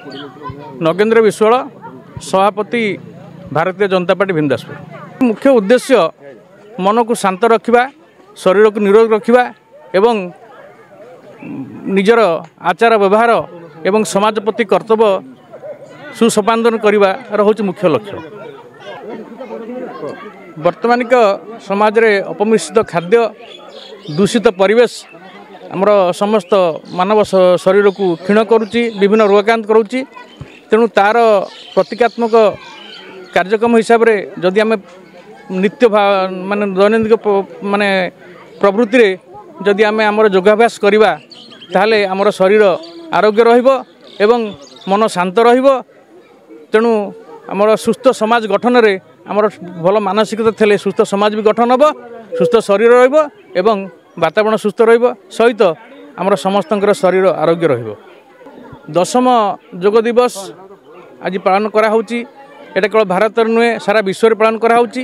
नगेन्द्र विश्वाल सभापति भारतीय जनता पार्टी भिमदासपुर। मुख्य उद्देश्य मन को शांत रखा, शरीर को निरोग रखा एवं निजर आचार व्यवहार एवं समाज प्रति कर्तव्य सुसंपादन करने हूँ मुख्य लक्ष्य। वर्तमानिक समाज रे अपमिश्रित खाद्य, दूषित परिवेश आमर समस्त मानव शरीर को क्षीण करुच्ची, विभिन्न रोगाक्रांत करुच्ची। तेणु तार प्रतीकात्मक कार्यक्रम हिसाब रे जदि आम नित्य माने दैनंदिन माने प्रवृत्ति रे जदि आम आमर योगाभ्यास करवा ताहले आमर शरीर आरोग्य रहिबो एवं मन शांत रहिबो। तेणु आमर सुस्थ समाज गठन रे आमर भल मानसिकता थे सुस्थ समाज भी गठन हम, सुस्थ शरीर रहिबो एवं वातावरण सुस्थ रहिबो, सहित आमर समस्तंकर शरीर आरोग्य रहिबो। 10म योग दिवस आज पालन करा होउची। एटा केवल भारत नुहे सारा विश्व में पालन करा होउची।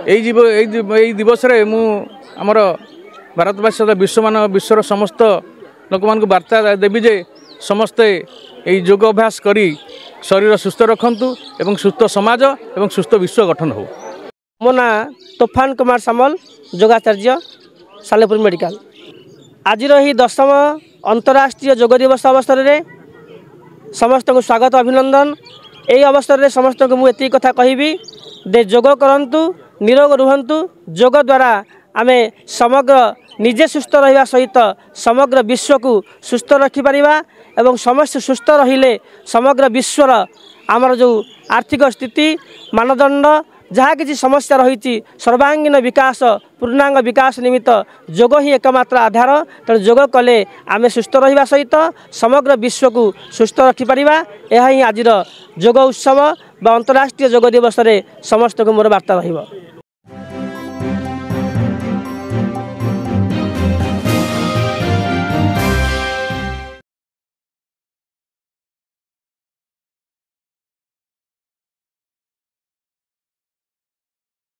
एई दिवस रे मु आमर भारतवासी विश्वर समस्त लोक मान वार्ता देवी जे समस्ते एई योग अभ्यास करी शरीर सुस्थ रखंतु एवं सुस्थ समाज एवं सुस्थ विश्व गठन हो। मो ना तूफान कुमार सामल, योगाचार्य, सालेपुर मेडिकल। आज ही 10म अंतर्राष्ट्रीय योग दिवस अवसर में समस्त को स्वागत अभिनंदन। यही अवसर में समस्त को मुझे कथा कहबी दे योग करंतु, निरोग रुहंतु। योग द्वारा आमे समग्र निजे सुस्थ रहिबा सहित समग्र विश्व को सुस्थ रखिपारिबा एवं समस्त सुस्थ रहिले समग्र विश्वर आमर जो आर्थिक स्थिति मानदंड जहाँ किसी समस्या रही सर्वांगीन विकास पूर्णांग विकास निमित्त योग ही एकमात्र आधार। तेणु योग कले आमे सुस्थ रहिबा सहित समग्र विश्व को सुस्थ रखिपारिबा। यह ही आज योग उत्सव बा अंतर्राष्ट्रीय योग दिवस रे समस्त को मोर वार्ता रहिबो।